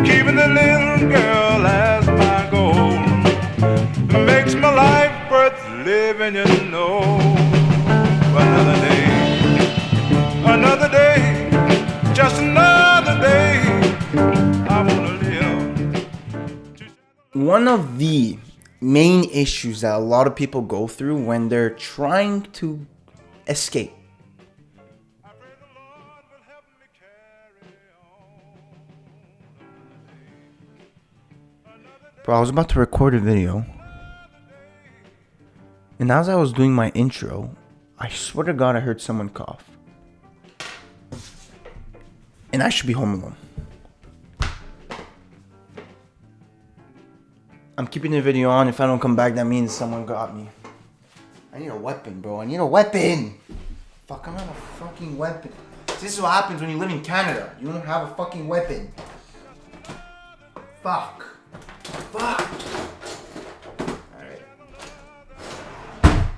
Keeping the little girl as my goal makes my life worth living, you know. Another day, just another day. I wanna live. One of the main issues that a lot of people go through when they're trying to escape. Bro, I was about to record a video, and as I was doing my intro, I swear to God I heard someone cough. And I should be home alone. I'm keeping the video on. If I don't come back, that means someone got me. I need a weapon, bro. I need a weapon. Fuck, I don't have a fucking weapon. This is what happens when you live in Canada. You don't have a fucking weapon. Fuck. Alright.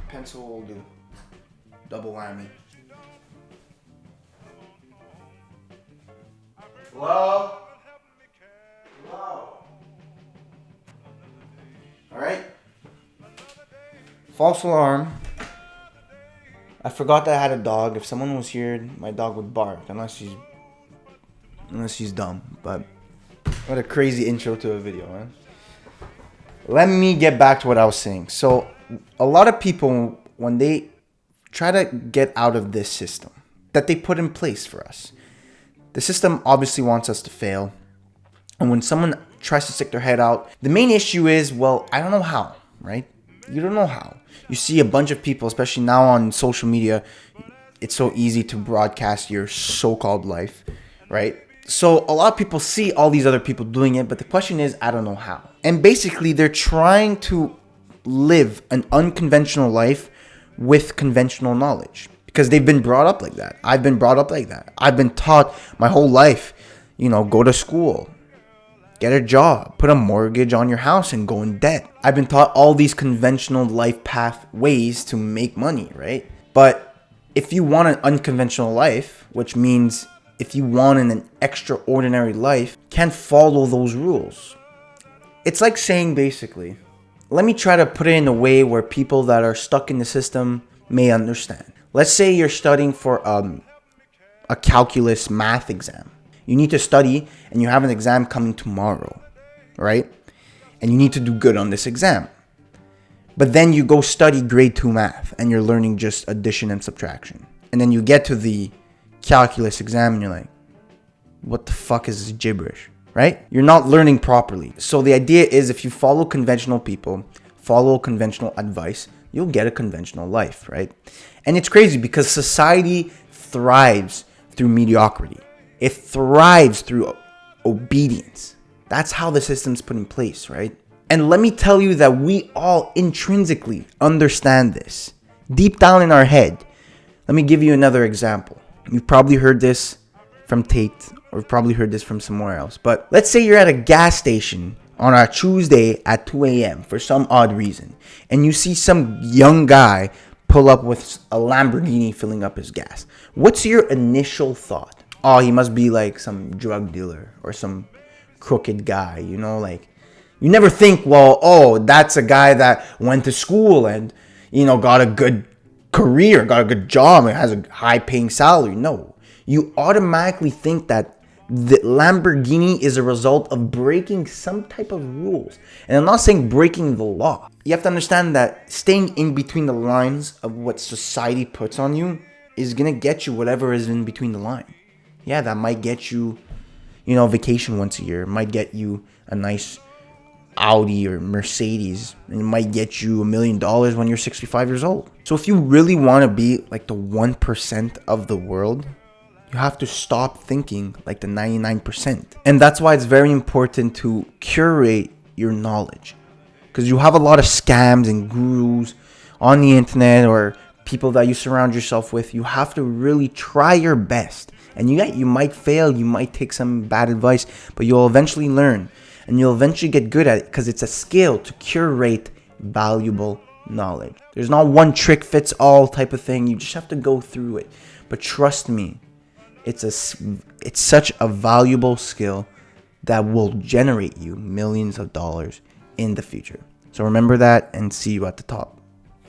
Pencil will do. Double whammy. Hello? Alright. False alarm. I forgot that I had a dog. If someone was here, my dog would bark. Unless he's dumb. But what a crazy intro to a video, man. Let me get back to what I was saying. So, a lot of people, when they try to get out of this system that they put in place for us, the system obviously wants us to fail. And when someone tries to stick their head out, the main issue is, well, I don't know how, right? You don't know how. You see a bunch of people, especially now on social media, it's so easy to broadcast your so-called life, right? So a lot of people see all these other people doing it, but the question is, I don't know how. And basically, they're trying to live an unconventional life with conventional knowledge because they've been brought up like that. I've been brought up like that. I've been taught my whole life, go to school, get a job, put a mortgage on your house and go in debt. I've been taught all these conventional life path ways to make money, right? But if you want an unconventional life, which means if you want an extraordinary life, can't follow those rules. It's like saying basically, let me try to put it in a way where people that are stuck in the system may understand. Let's say you're studying for a calculus math exam. You need to study and you have an exam coming tomorrow, right? And you need to do good on this exam. But then you go study grade 2 math and you're learning just addition and subtraction. And then you get to the calculus exam and you're like, what the fuck is this gibberish, right? You're not learning properly. So the idea is if you follow conventional people, follow conventional advice, you'll get a conventional life, right? And it's crazy because society thrives through mediocrity. It thrives through obedience. That's how the system's put in place, right? And let me tell you that we all intrinsically understand this. Deep down in our head. Let me give you another example. You've probably heard this from Tate, or you've probably heard this from somewhere else. But let's say you're at a gas station on a Tuesday at 2 a.m. for some odd reason. And you see some young guy pull up with a Lamborghini filling up his gas. What's your initial thought? Oh, he must be like some drug dealer or some crooked guy, you never think, well, oh, that's a guy that went to school and, got a good career, got a good job and has a high paying salary. No, you automatically think that the Lamborghini is a result of breaking some type of rules. And I'm not saying breaking the law. You have to understand that staying in between the lines of what society puts on you is going to get you whatever is in between the line. Yeah, that might get you, vacation once a year. It might get you a nice Audi or Mercedes. And it might get you $1 million when you're 65 years old. So if you really want to be like the 1% of the world, you have to stop thinking like the 99%. And that's why it's very important to curate your knowledge. Because you have a lot of scams and gurus on the internet or people that you surround yourself with. You have to really try your best. And you might fail, you might take some bad advice, but you'll eventually learn. And you'll eventually get good at it because it's a skill to curate valuable knowledge. There's not one trick fits all type of thing. You just have to go through it. But trust me, it's such a valuable skill that will generate you millions of dollars in the future. So remember that, and see you at the top.